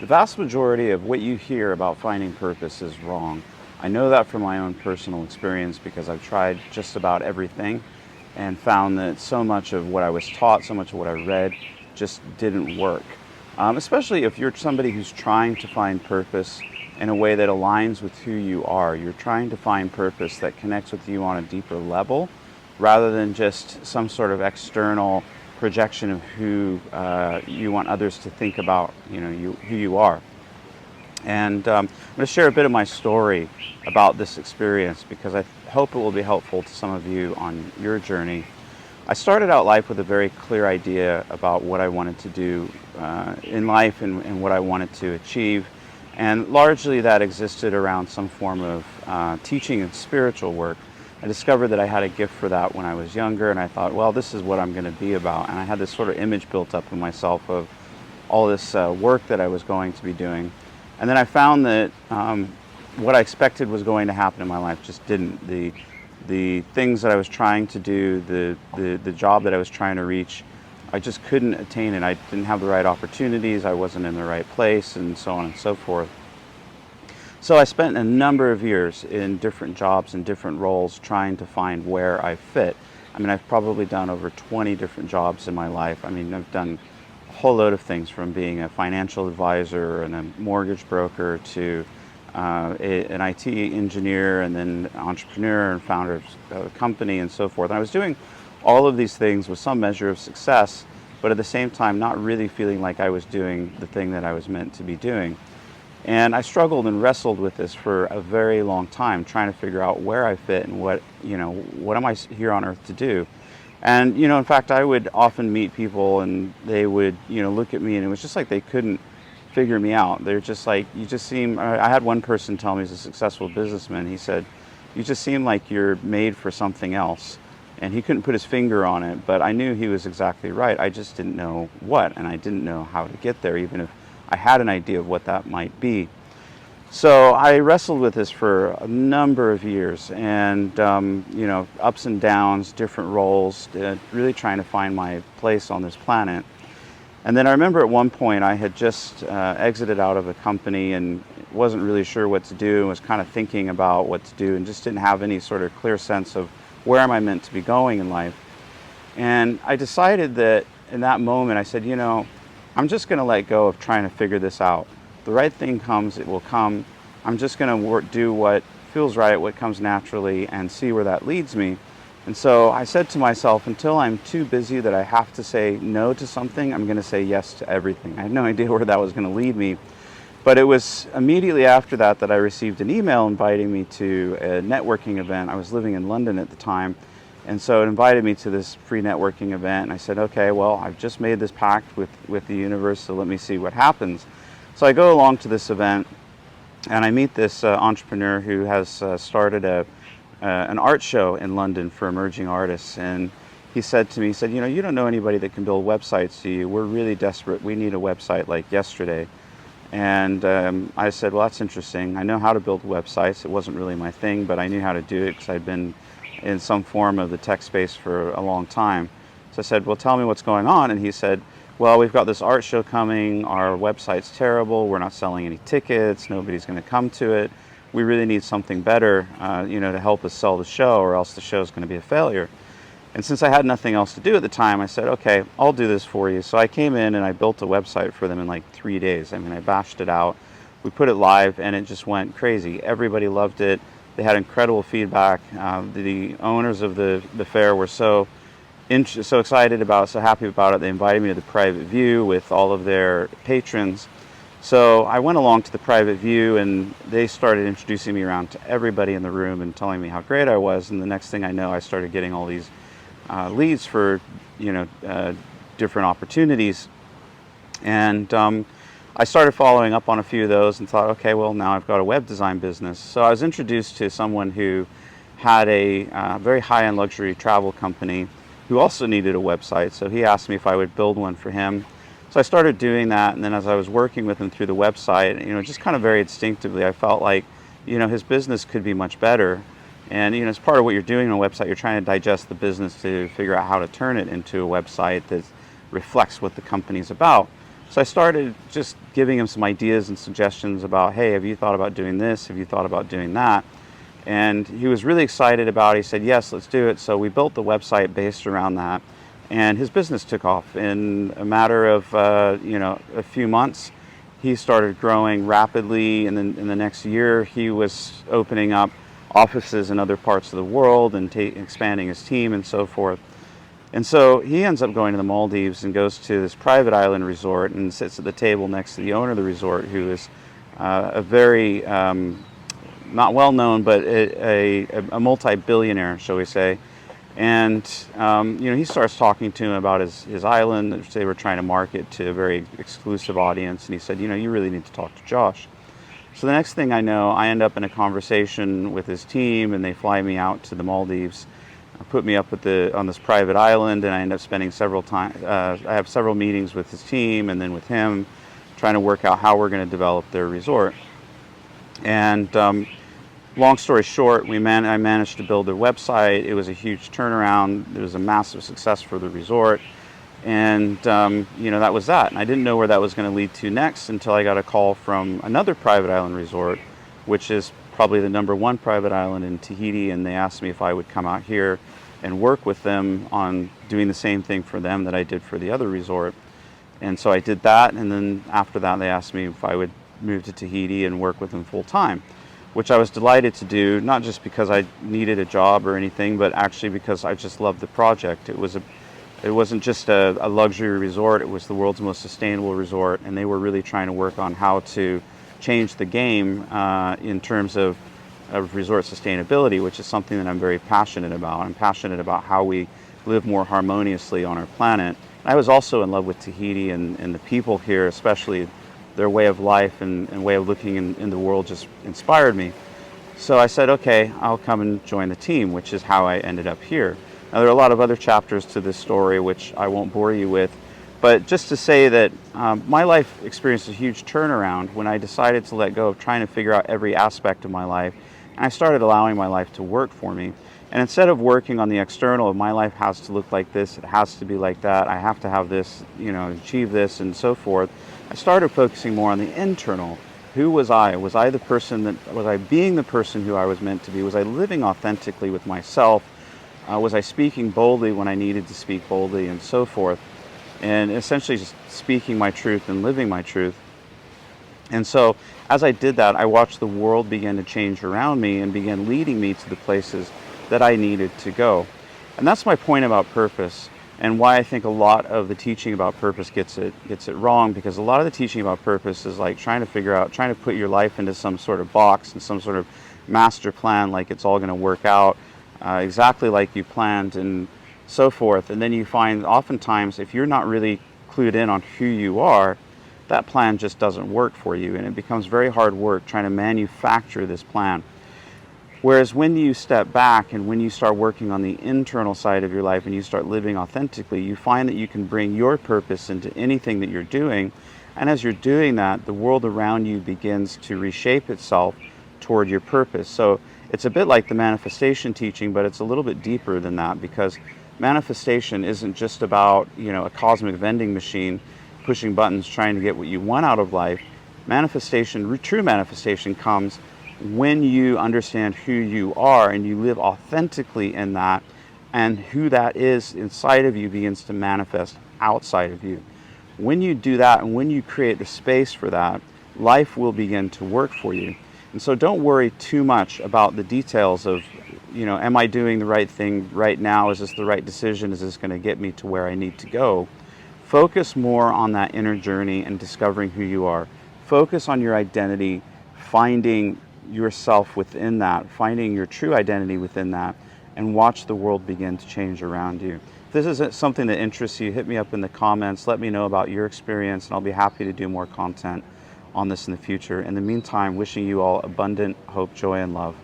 The vast majority of what you hear about finding purpose is wrong. I know that from my own personal experience because I've tried just about everything and found that so much of what I was taught, so much of what I read just didn't work. Especially if you're somebody who's trying to find purpose in a way that aligns with who you are. You're trying to find purpose that connects with you on a deeper level rather than just some sort of external projection of who you want others to think about, who you are. And I'm going to share a bit of my story about this experience because I hope it will be helpful to some of you on your journey. I started out life with a very clear idea about what I wanted to do in life and what I wanted to achieve. And largely that existed around some form of teaching and spiritual work. I discovered that I had a gift for that when I was younger, and I thought, well, this is what I'm going to be about. And I had this sort of image built up in myself of all this work that I was going to be doing. And then I found that what I expected was going to happen in my life just didn't. The things that I was trying to do, the job that I was trying to reach, I just couldn't attain it. I didn't have the right opportunities, I wasn't in the right place, and so on and so forth. So I spent a number of years in different jobs and different roles trying to find where I fit. I mean, I've probably done over 20 different jobs in my life. I mean, I've done a whole load of things, from being a financial advisor and a mortgage broker to an IT engineer, and then entrepreneur and founder of a company and so forth. And I was doing all of these things with some measure of success, but at the same time not really feeling like I was doing the thing that I was meant to be doing. And I struggled and wrestled with this for a very long time, trying to figure out where I fit and what am I here on earth to do. And, in fact, I would often meet people and they would, look at me, and it was just like they couldn't figure me out. They're just like, you just seem, I had one person tell me, he's a successful businessman, he said, you just seem like you're made for something else. And he couldn't put his finger on it, but I knew he was exactly right. I just didn't know what, and I didn't know how to get there, even if I had an idea of what that might be. So I wrestled with this for a number of years, and ups and downs, different roles, really trying to find my place on this planet. And then I remember at one point I had just exited out of a company and wasn't really sure what to do, and was kind of thinking about what to do and just didn't have any sort of clear sense of where am I meant to be going in life. And I decided that in that moment I said, I'm just going to let go of trying to figure this out. The right thing comes, it will come. I'm just going to do what feels right, what comes naturally, and see where that leads me. And so I said to myself, until I'm too busy that I have to say no to something, I'm going to say yes to everything. I had no idea where that was going to lead me. But it was immediately after that I received an email inviting me to a networking event. I was living in London at the time. And so it invited me to this free networking event, and I said, okay, well, I've just made this pact with the universe, so let me see what happens. So I go along to this event, and I meet this entrepreneur who has started an art show in London for emerging artists. And he said to me, you don't know anybody that can build websites, do you? We're really desperate. We need a website like yesterday. And I said, well, that's interesting. I know how to build websites. It wasn't really my thing, but I knew how to do it because I'd been in some form of the tech space for a long time. So I said, well, tell me what's going on. And he said, well, we've got this art show coming. Our website's terrible. We're not selling any tickets. Nobody's going to come to it. We really need something better, to help us sell the show, or else the show's going to be a failure. And since I had nothing else to do at the time, I said, okay, I'll do this for you. So I came in and I built a website for them in like 3 days. I mean, I bashed it out. We put it live and it just went crazy. Everybody loved it. They had incredible feedback. The owners of the fair were so excited about it, so happy about it. They invited me to the private view with all of their patrons. So I went along to the private view, and they started introducing me around to everybody in the room and telling me how great I was. And the next thing I know, I started getting all these leads for different opportunities. And I started following up on a few of those and thought, okay, well, now I've got a web design business. So I was introduced to someone who had a very high-end luxury travel company who also needed a website. So he asked me if I would build one for him. So I started doing that, and then as I was working with him through the website, just kind of very instinctively, I felt like, his business could be much better. And, as part of what you're doing on a website, you're trying to digest the business to figure out how to turn it into a website that reflects what the company's about. So I started just giving him some ideas and suggestions about, hey, have you thought about doing this? Have you thought about doing that? And he was really excited about it. He said, yes, let's do it. So we built the website based around that. And his business took off in a matter of, a few months. He started growing rapidly. And then in the next year, he was opening up offices in other parts of the world and expanding his team and so forth. And so he ends up going to the Maldives and goes to this private island resort and sits at the table next to the owner of the resort, who is a very, not well known, but a multi-billionaire, shall we say. And he starts talking to him about his island, which they were trying to market to a very exclusive audience. And he said, you really need to talk to Josh. So the next thing I know, I end up in a conversation with his team, and they fly me out to the Maldives, put me up on this private island, and I end up spending I have several meetings with his team and then with him, trying to work out how we're going to develop their resort. And long story short, I managed to build their website. It was a huge turnaround. It was a massive success for the resort. And, that was that. And I didn't know where that was going to lead to next until I got a call from another private island resort, which is probably the #1 private island in Tahiti. And they asked me if I would come out here and work with them on doing the same thing for them that I did for the other resort. And so I did that. And then after that, they asked me if I would move to Tahiti and work with them full time, which I was delighted to do, not just because I needed a job or anything, but actually because I just loved the project. It wasn't just a luxury resort, it was the world's most sustainable resort, and they were really trying to work on how to change the game in terms of resort sustainability, which is something that I'm very passionate about. I'm passionate about how we live more harmoniously on our planet. I was also in love with Tahiti and the people here, especially their way of life and way of looking in the world just inspired me. So I said, okay, I'll come and join the team, which is how I ended up here. Now, there are a lot of other chapters to this story, which I won't bore you with, but just to say that my life experienced a huge turnaround when I decided to let go of trying to figure out every aspect of my life, and I started allowing my life to work for me. And instead of working on the external, my life has to look like this, it has to be like that, I have to have this, achieve this, and so forth, I started focusing more on the internal. Who was I? Was I being the person who I was meant to be? Was I living authentically with myself? Was I speaking boldly when I needed to speak boldly, and so forth? And essentially just speaking my truth and living my truth. And so as I did that, I watched the world begin to change around me and began leading me to the places that I needed to go. And that's my point about purpose, and why I think a lot of the teaching about purpose gets it wrong, because a lot of the teaching about purpose is like trying to put your life into some sort of box and some sort of master plan, like it's all going to work out exactly like you planned and so forth. And then you find oftentimes if you're not really clued in on who you are, that plan just doesn't work for you, and it becomes very hard work trying to manufacture this plan. Whereas when you step back and when you start working on the internal side of your life and you start living authentically, you find that you can bring your purpose into anything that you're doing. And as you're doing that, the world around you begins to reshape itself toward your purpose. So it's a bit like the manifestation teaching, but it's a little bit deeper than that, because manifestation isn't just about, a cosmic vending machine pushing buttons trying to get what you want out of life. True manifestation comes when you understand who you are and you live authentically in that, and who that is inside of you begins to manifest outside of you. When you do that and when you create the space for that, life will begin to work for you. And so don't worry too much about the details of, am I doing the right thing right now? Is this the right decision? Is this going to get me to where I need to go? Focus more on that inner journey and discovering who you are. Focus on your identity, finding yourself within that, finding your true identity within that, and watch the world begin to change around you. If this is something that interests you, hit me up in the comments, let me know about your experience, and I'll be happy to do more content on this in the future. In the meantime, wishing you all abundant hope, joy, and love.